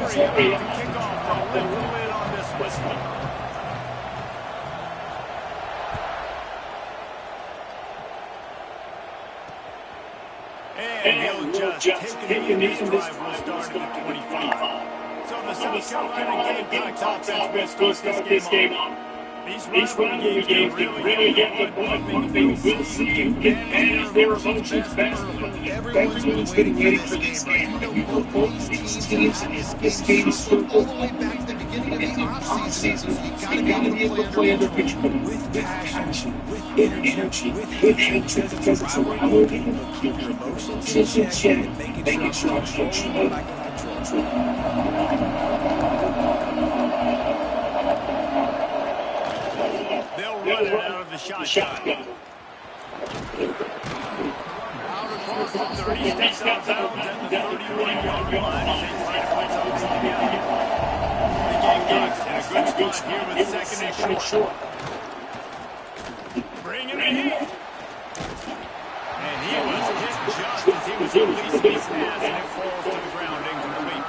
Missouri to kick off to lift the lid on this one. And he'll just take it easy. This drive will start at the 25. So the South Carolina Gamecocks offense will start this game off. These rivalry games can really get the blood pumping. We'll see who can manage their opponent's best. Everyone's been waiting for this game, right? You know, both these teams have had this game struggled all the way back to the beginning of the offseason. So you got to be able to play under control with passion, with energy, with hatred, because it's a rivalry game. But keep your emotions in check and making sure you're controlling what I can control. Run it out of the shotgun. Out across the 30, steps out of bounds at the 31-yard line as they try to put something together. The Gamecocks in a good spot here with second and short. Bringing the heat. And he was hit just as he was releasing his pass, and it falls to the ground incomplete.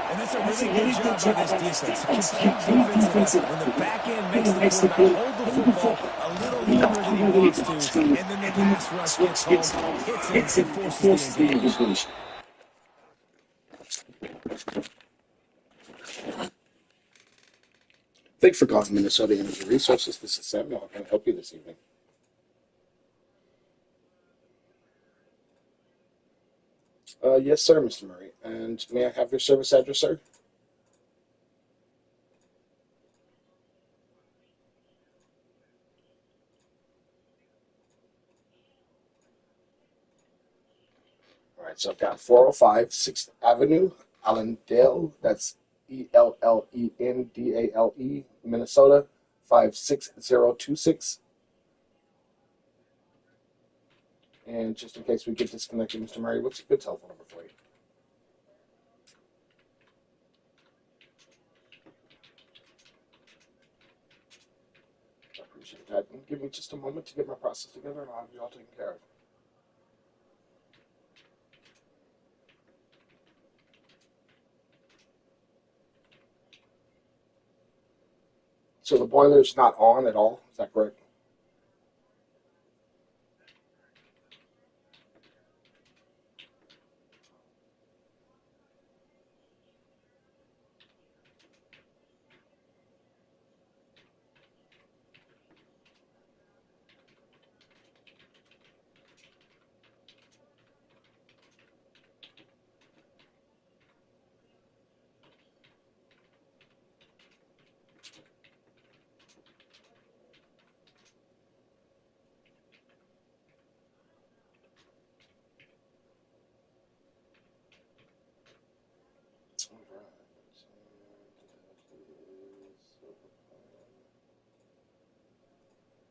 And that's a really good job by this defense to keep defensive effort. When the back end makes the quarterback hold the football a little longer than he wants to, and then the pass rush gets home, hits him, and forces the engagement. Thanks for calling Minnesota Energy Resources. This is Samuel. How can I help you this evening? Yes, sir, Mr. Murray. And may I have your service address, sir? All right, so I've got 405 6th Avenue, Allendale. That's Ellendale, Minnesota, 56026. And just in case we get disconnected, Mr. Murray, what's a good telephone number for you? I appreciate that. And give me just a moment to get my process together, and I'll have you all taken care of. So the boiler is not on at all, is that correct?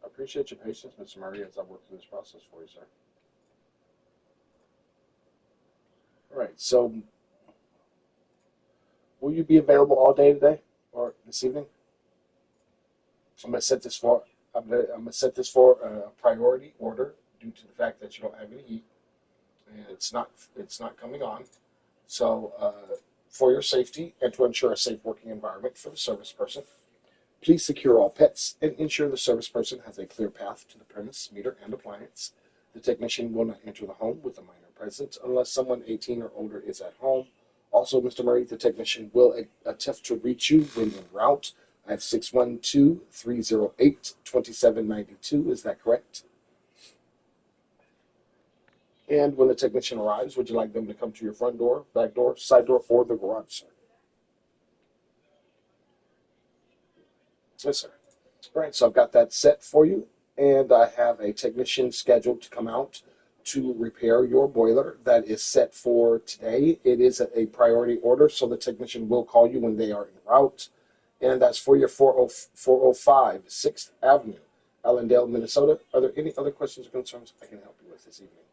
I appreciate your patience, Mr. Murray, as I work through this process for you, sir. All right, so will you be available all day today or this evening? I'm going to set this for a priority order due to the fact that you don't have any heat and it's not coming on. So for your safety and to ensure a safe working environment for the service person, please secure all pets and ensure the service person has a clear path to the premise, meter, and appliance. The technician will not enter the home with a minor presence unless someone 18 or older is at home. Also, Mr. Murray, the technician will attempt to reach you when en route at 612-308-2792. Is that correct? And when the technician arrives, would you like them to come to your front door, back door, side door, or the garage, sir? Yes, sir. All right, so I've got that set for you, and I have a technician scheduled to come out to repair your boiler. That is set for today. It is a priority order, so the technician will call you when they are en route, and that's for your 405 6th Avenue, Allendale, Minnesota. Are there any other questions or concerns I can help you with this evening?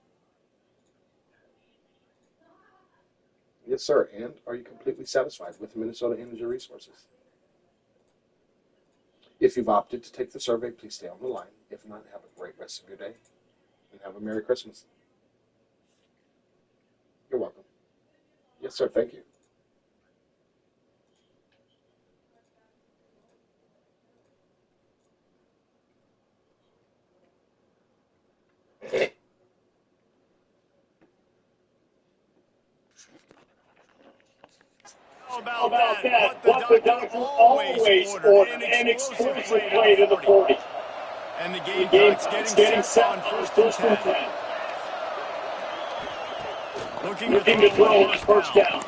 Yes, sir. And are you completely satisfied with Minnesota Energy Resources? If you've opted to take the survey, please stay on the line. If not, have a great rest of your day and have a Merry Christmas. You're welcome. Yes, sir. Thank you. How about that? What the doctor always ordered, an explosive play to the 40. And the The Gamecocks getting set on on first and 10. Looking to throw on first down.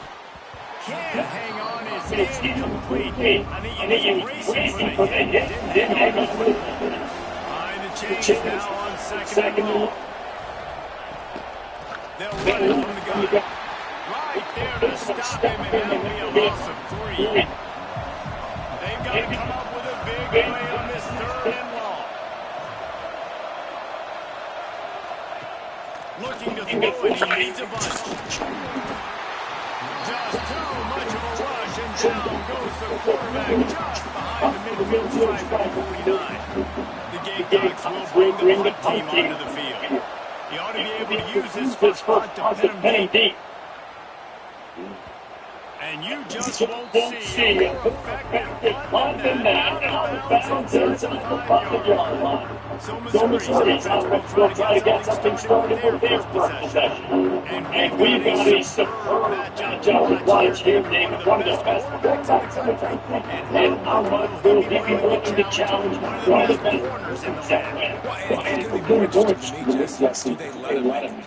Can't hang on, is It's incomplete. I think he was bracing for the hit. Didn't hang on with it. Behind the The chains chains now on second second and and long. long. They'll run it from the gun. Right there to stop him, and that'll be a loss of 3. They've got to come up with a big play on this third and long. Looking to throw, and he needs a bunch. Just too much of a rush, and down goes the quarterback just behind the midfield stripe at 49. The Gamecocks will bring the punt team onto the field. He ought to be able to use his first punt to pin him deep. And you just won't see a more effective punt than that out of bounds inside the 5-yard line. So Missouri's offense will try to get something started with their first possession. And we've got a superb matchup to watch here, David. One of the best quarterbacks in the country. And how much will he be willing to challenge one of the best corners in the land? And it's going to be more interesting to me, Jesse, do they let him play?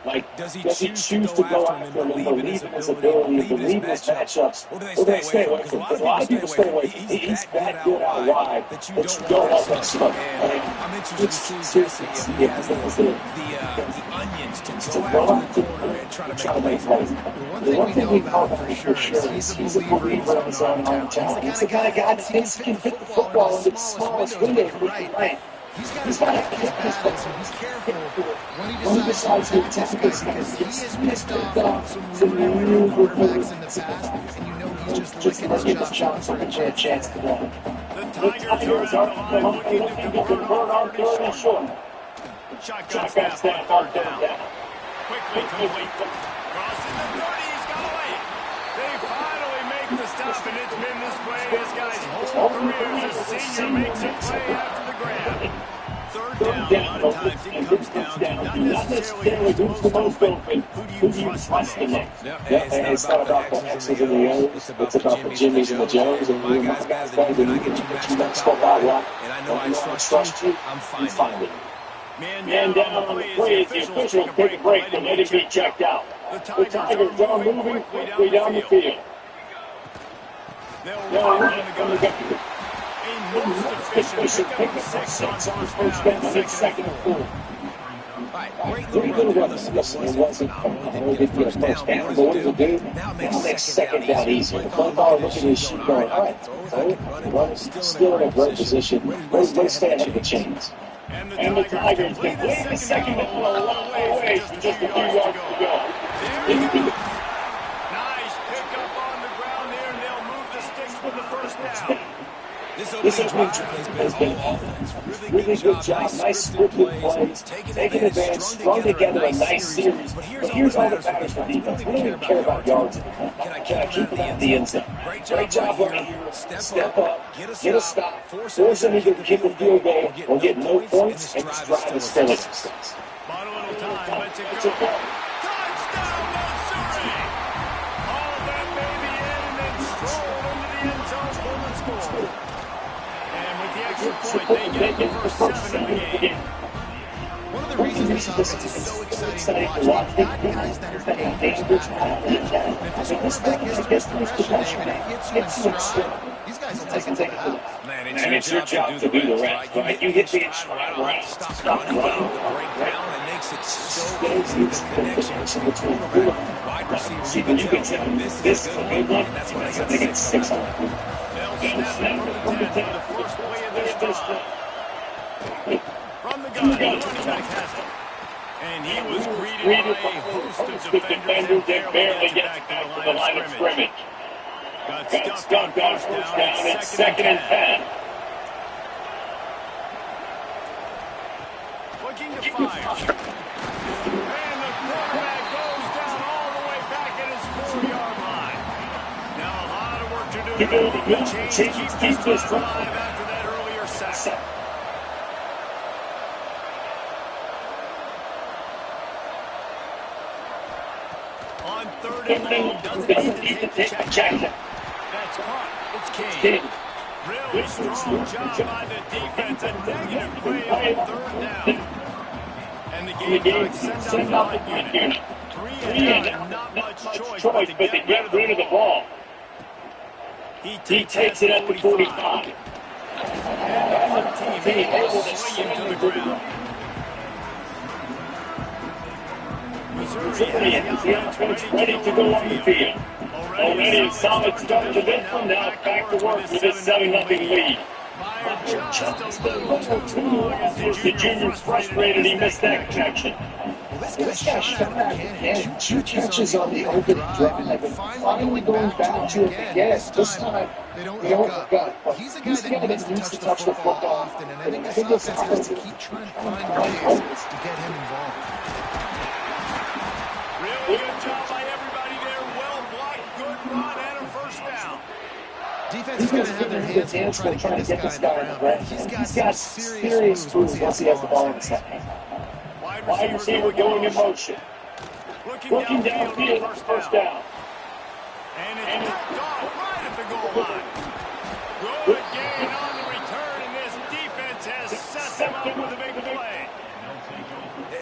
Like, does he choose to go after him and believe in his ability, believe in his matchups, or do they stay away from him? Because a lot of people stay away from him. He's that good out wide that you don't want that smoke. And I'm interested to see, Jesse, if he has the onions to go after the corner and try to make plays. The one thing we know about for sure is he's a believer in his own talent. He's the kind of guy that thinks he can fit the football into the smallest window, right? He's got to pick his battles, and he's careful when he decides to attack this guy, because he has pissed off some really good quarterbacks in the past, and you know he's just licking his chops for a chance to win. The Tigers are on the line looking to convert on third and short. Shotgun snap on down. Quickly complete. Crosses the 30, he's got away. They finally make the stop, and it's been this way this guy's whole career as a senior makes a play after the grab. Third down, a lot of times it comes down to not necessarily who's the most open, who do you trust the most. It's not about the X's and the O's, it's about the Jimmys and the Joes, and my guys, and I get you mixed up out wide, and I know I trust you, I'm fine with it. Man down on the play as the officials take a break and let him be checked out. The Tigers are moving quickly down the field. They'll run from the gun. A most efficient pick up 6 on first down and second and 4. Great little run. Listen, it wasn't only did get a first down, but what does it do? Now it makes second down easier. The play caller looking at his sheet going, all right, run is still in a great position. Let's stand up the chains. And the Tigers complete the second down a long way with just a few yards to go. Nice pick up on the ground there, and they'll move the sticks with the first down. This opening drive has been all offense. Really good job. Nice scripted plays. Taking advantage, strung together a nice series. But here's all that matters for defense. We don't even care about yards anymore. Can I keep it out of the end zone? Great job right here. Step up, get a stop, force them either to kick a field goal or get no points, and this drive is still a success. Bottom of the time, let's go. Touchdown, Missouri! Hauled that baby in and then strolled into the end zone for the score. And with the extra point, they get the first 7 of the game. One of the reasons this offense is so exciting to watch, they've got guys that are dangerous out of the attack. If this quarterback gets through progression and it hits you in stride, these guys will take it to the house. Man, it's your job to do the rest, right? You hit the stride right, stop the run, break down, and makes it so easy, the connection between quarterback, wide receiver. You can tell this is a good one, and that's why they get 6 on it. They'll snap it from the 10 for the first play of this drive. From the gun, the running back has it. And he was greeted by a host of defenders that barely gets back to the line of scrimmage. Got stuffed on first down and second and 10. Looking to fire. And the quarterback goes down all the way back at his 4-yard line. Now a lot of work to do to keep this drive after that earlier sack. On third and long, doesn't need to take the check down. That's caught. It's Kane. Really strong job by the defense. A negative play on third down. And the Gamecocks send out the punt unit. 3 and out, not much choice but to get rid of the ball. He takes it at the 45. And the punt team able to swing him to the ground. Missouri has the offense ready to go on the field. Already a solid start to this one. Now back to work with this 7-0 lead. Just a little too long as the junior's frustrated. He missed that connection. Well, this guy shot out of cannon. 2 catches on the opening drive, and finally going back to it again. This time, they don't hook up. He's a guy that needs to touch the football often, and I think this offense has to keep trying to find ways to get him involved. Really good job by everybody there. Well blocked, good run, and a first down. Defense is going to have their hands full trying to get this guy on the ground. He's got serious moves once he has the ball in his hand. Wide receiver going in motion. Looking downfield for first down. And it's knocked off right at the goal line. Good gain on the return, and this defense has set them up with a big play.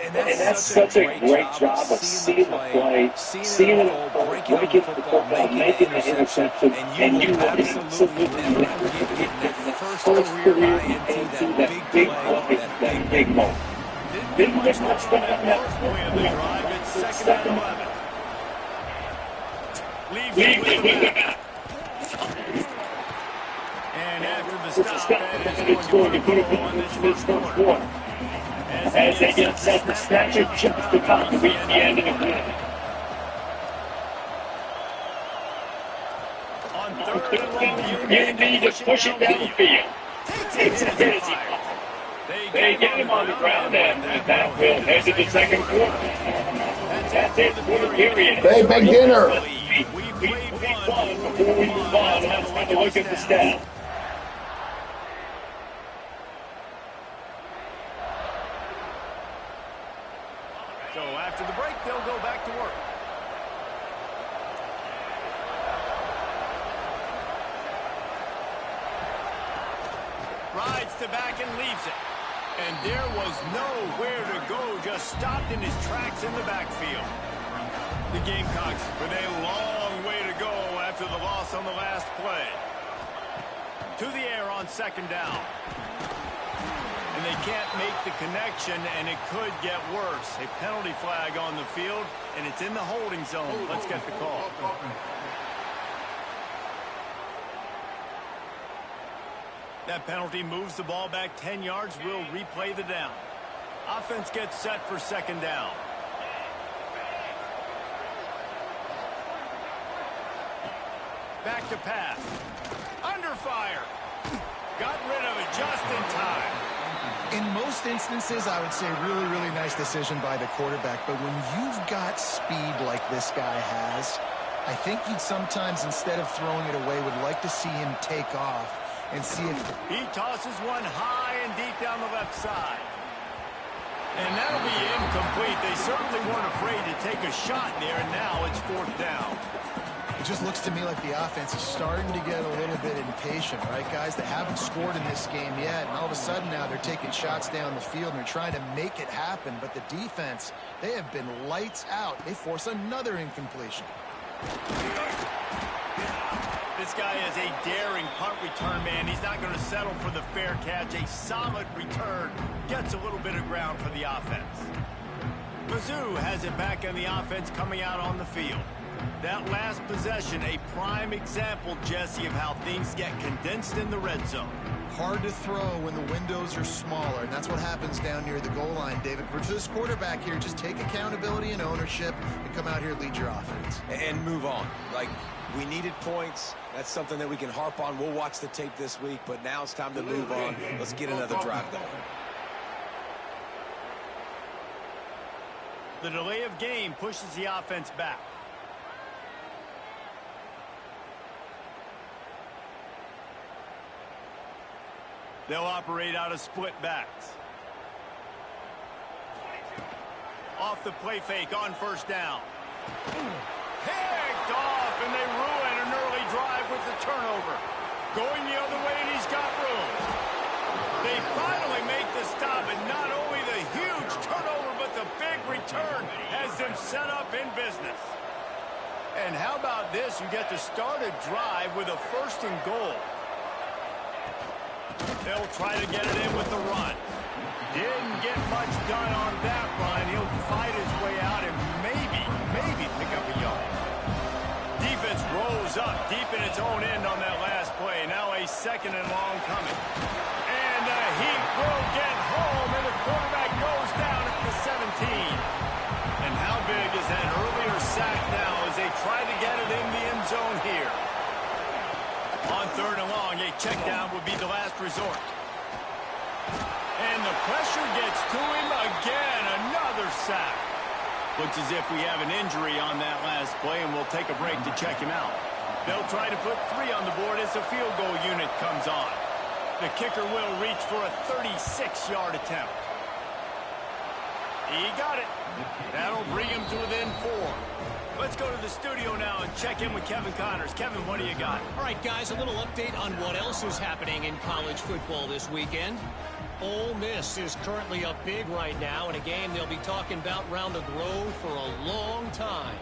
And that's such a great job of seeing the play, seeing it, breaking the football, making the interception, and you absolutely never get that first career into that big play, that big moment. Didn't much on that first play of the drive. It's 2nd and 11. Leaves it with the back. And after the stop, that is going to put a goal on this first quarter. As they get set to snatch it just about to reach the end of the quarter. On third and long, you need to push it down the field. Takes it busy. They get him on the ground, and that will head to the second quarter. That's it for the period. Hey, big dinner. We won before we move on. Let's take a look at the stats. So after the break, they'll go back to work. Rides to back and leaves it. And there was nowhere to go, just stopped in his tracks in the backfield. The Gamecocks with a long way to go after the loss on the last play. To the air on 2nd down. And they can't make the connection, and it could get worse. A penalty flag on the field, and it's in the holding zone. Let's get the call. That penalty moves the ball back 10 yards. We'll replay the down. Offense gets set for 2nd down. Back to pass. Under fire. Got rid of it just in time. In most instances, I would say really nice decision by the quarterback. But when you've got speed like this guy has, I think you'd sometimes, instead of throwing it away, would like to see him take off and see if he tosses one high and deep down the left side. And that'll be incomplete. They certainly weren't afraid to take a shot there, and now it's 4th down. It just looks to me like the offense is starting to get a little bit impatient, right, guys? They haven't scored in this game yet, and all of a sudden now they're taking shots down the field and they're trying to make it happen. But the defense, they have been lights out. They force another incompletion. This guy is a daring punt return man. He's not going to settle for the fair catch. A solid return gets a little bit of ground for the offense. Mizzou has it back on the offense coming out on the field. That last possession, a prime example, Jesse, of how things get condensed in the red zone. Hard to throw when the windows are smaller, and that's what happens down near the goal line, David. For this quarterback here, just take accountability and ownership and come out here and lead your offense. And move on. Like, we needed points. That's something that we can harp on. We'll watch the tape this week, but now it's time to move on. Let's get another drive going. The delay of game pushes the offense back. They'll operate out of split backs. Off the play fake on 1st down. Picked off, and they ruin an early drive with the turnover. Going the other way, and he's got room. They finally make the stop, and not only the huge turnover, but the big return has them set up in business. And how about this? You get to start a drive with a 1st and goal. They'll try to get it in with the run. Didn't get much done on that run. He'll fight his way out and maybe pick up a yard. Defense rolls up deep in its own end on that last play. Now a 2nd and long coming. And he will get home, and the quarterback goes down at the 17. And how big is that earlier sack now as they try to get it in the end zone here? On 3rd and long, a check down would be the last resort. And the pressure gets to him again. Another sack. Looks as if we have an injury on that last play, and we'll take a break to check him out. They'll try to put 3 on the board as the field goal unit comes on. The kicker will reach for a 36-yard attempt. He got it. That'll bring him to within 4. Let's go to the studio now and check in with Kevin Connors. Kevin, what do you got? All right, guys, a little update on what else is happening in college football this weekend. Ole Miss is currently up big right now in a game they'll be talking about round the Grove for a long time.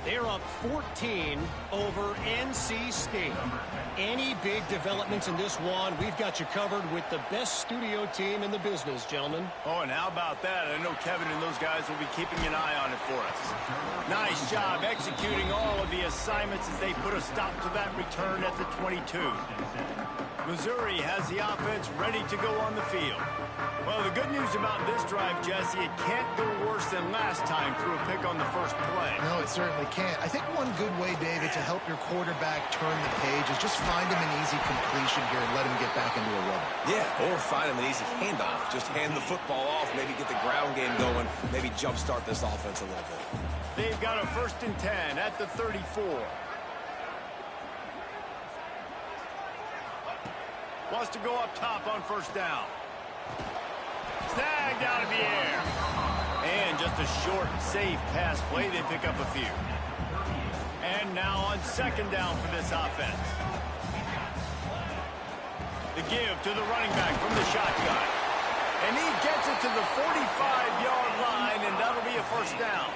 They're up 14 over NC State. Any big developments in this one, we've got you covered with the best studio team in the business, gentlemen. Oh, and how about that? I know Kevin and those guys will be keeping an eye on it for us. Nice job executing all of the assignments as they put a stop to that return at the 22. Missouri has the offense ready to go on the field. Well, the good news about this drive, Jesse, it can't go worse than last time through a pick on the first play. No, it certainly can't. I think one good way, David, to help your quarterback turn the page is just find him an easy completion here and let him get back into a run. Yeah, or find him an easy handoff. Just hand the football off, maybe get the ground game going, maybe jumpstart this offense a little bit. They've got a 1st and 10 at the 34. Wants to go up top on 1st down. Snagged out of the air. And just a short, safe pass play. They pick up a few. And now on 2nd down for this offense. The give to the running back from the shotgun. And he gets it to the 45-yard line, and that'll be a 1st down.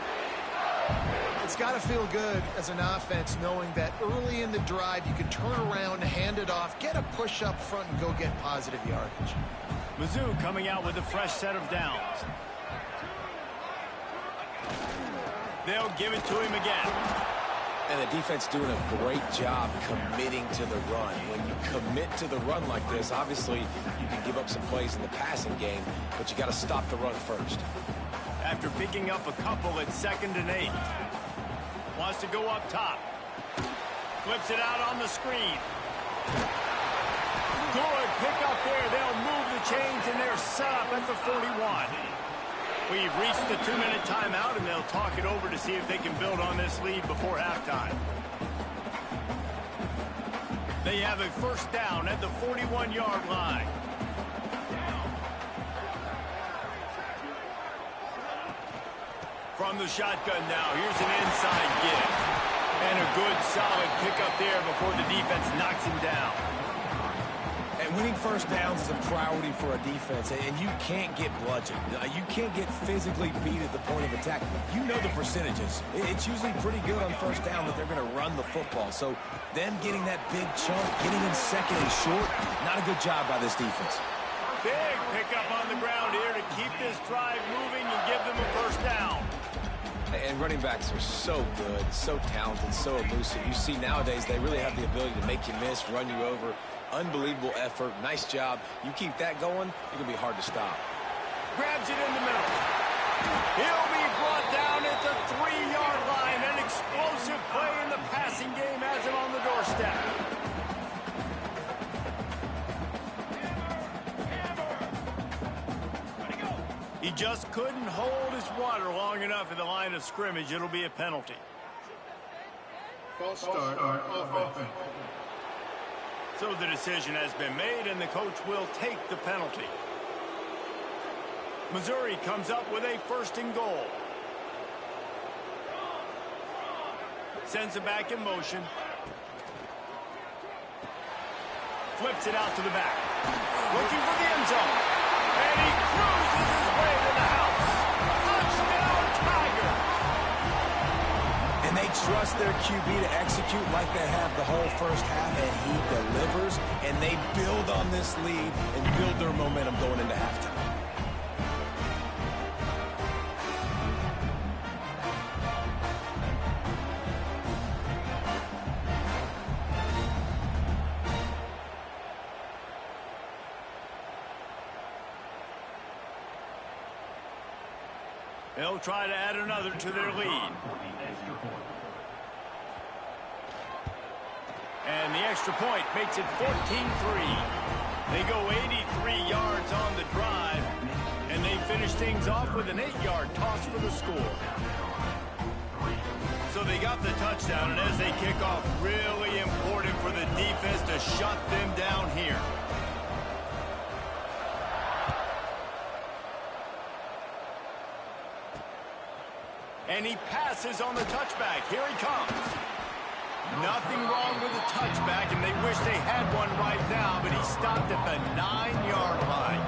It's got to feel good as an offense knowing that early in the drive you can turn around, hand it off, get a push up front, and go get positive yardage. Mizzou coming out with a fresh set of downs. They'll give it to him again. And the defense doing a great job committing to the run. When you commit to the run like this, obviously you can give up some plays in the passing game, but you got to stop the run first. After picking up a couple at 2nd and 8. Wants to go up top. Flips it out on the screen. Good pick up there. They'll move the chains, and they're set up at the 41. We've reached the 2-minute timeout, and they'll talk it over to see if they can build on this lead before halftime. They have a 1st down at the 41-yard line. From the shotgun now, here's an inside give. And a good, solid pickup there before the defense knocks him down. And winning 1st downs is a priority for a defense, and you can't get bludgeoned. You can't get physically beat at the point of attack. You know the percentages. It's usually pretty good on 1st down that they're going to run the football. So them getting that big chunk, getting in 2nd and short, not a good job by this defense. Big pickup on the ground here to keep this drive moving and give them a 1st down. And running backs are so good, so talented, so elusive. You see nowadays they really have the ability to make you miss, run you over. Unbelievable effort. Nice job. You keep that going, it's going to be hard to stop. Grabs it in the middle. He'll be brought down at the 3-yard line. An explosive play in the passing game has him on the doorstep. He just couldn't hold his water long enough at the line of scrimmage. It'll be a penalty. False start offense. So the decision has been made, and the coach will take the penalty. Missouri comes up with a 1st and goal. Sends it back in motion. Flips it out to the back. Looking for the end zone. And he cruises his way to the house. Touchdown, Tiger! And they trust their QB to execute like they have the whole first half, and he delivers, and they build on this lead and build their momentum going into halftime. They'll try to add another to their lead. And the extra point makes it 14-3. They go 83 yards on the drive, and they finish things off with an 8-yard toss for the score. So they got the touchdown, and as they kick off, really important for the defense to shut them down here. And he passes on the touchback. Here he comes. Nothing wrong with the touchback, and they wish they had one right now, but he stopped at the 9-yard line.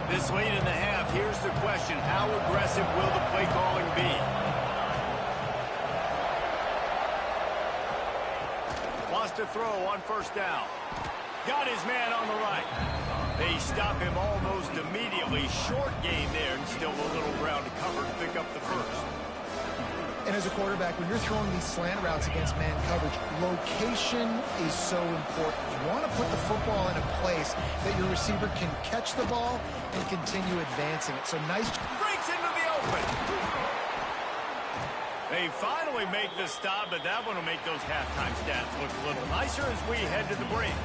This late in the half, here's the question. How aggressive will the play calling be? Wants to throw on first down. Got his man on the right. They stop him almost immediately. Short gain there, and still a little ground to cover to pick up the first. And as a quarterback, when you're throwing these slant routes against man coverage, location is so important. You want to put the football in a place that your receiver can catch the ball and continue advancing it. So nice. Breaks into the open. They finally make the stop, but that one will make those halftime stats look a little nicer as we head to the break.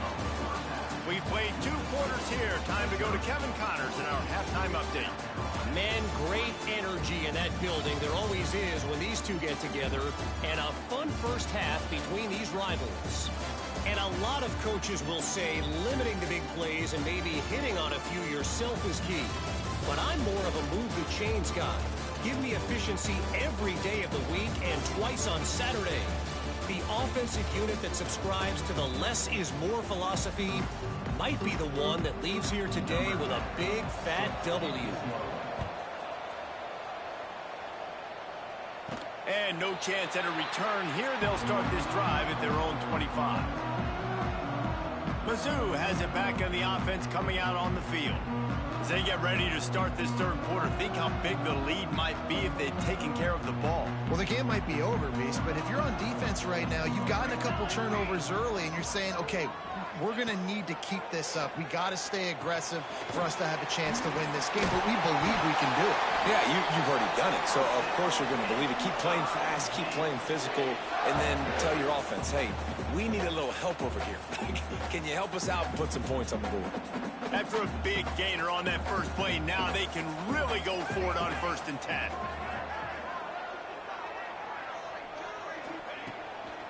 We've played 2 quarters here. Time to go to Kevin Connors in our halftime update. Man, great energy in that building. There always is when these two get together. And a fun first half between these rivals. And a lot of coaches will say limiting the big plays and maybe hitting on a few yourself is key. But I'm more of a move the chains guy. Give me efficiency every day of the week and twice on Saturday. The offensive unit that subscribes to the less is more philosophy might be the one that leaves here today with a big fat W. And no chance at a return here. They'll start this drive at their own 25. Mizzou has it back on the offense coming out on the field. As they get ready to start this third quarter, think how big the lead might be if they'd taken care of the ball. Well, the game might be over, Beast, but if you're on defense right now, you've gotten a couple turnovers early, and you're saying, okay, we're going to need to keep this up. We got to stay aggressive for us to have a chance to win this game, but we believe we can do it. Yeah, you've already done it, so of course you're going to believe it. Keep playing fast, keep playing physical, and then tell your offense, hey, we need a little help over here. Can you help us out and put some points on the board? After a big gainer on that first play, now they can really go for it on 1st and 10.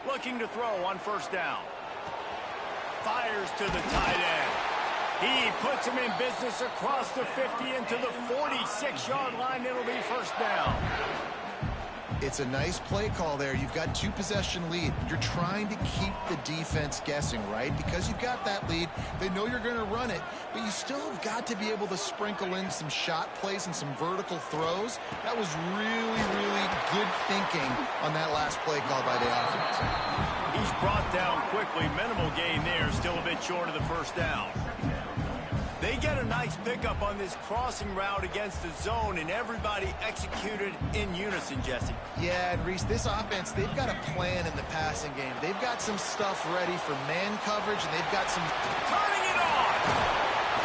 Looking to throw on 1st down. Fires to the tight end. He puts him in business across the 50 into the 46-yard line. It'll be 1st down. It's a nice play call there. You've got 2-possession lead. You're trying to keep the defense guessing, right? Because you've got that lead. They know you're going to run it, but you still have got to be able to sprinkle in some shot plays and some vertical throws. That was really, really good thinking on that last play call by the offense. He's brought down quickly. Minimal gain there. Still a bit short of the 1st down. They get a nice pickup on this crossing route against the zone, and everybody executed in unison, Jesse. Yeah, and Reese, this offense, they've got a plan in the passing game. They've got some stuff ready for man coverage, and they've got some... Turning it on!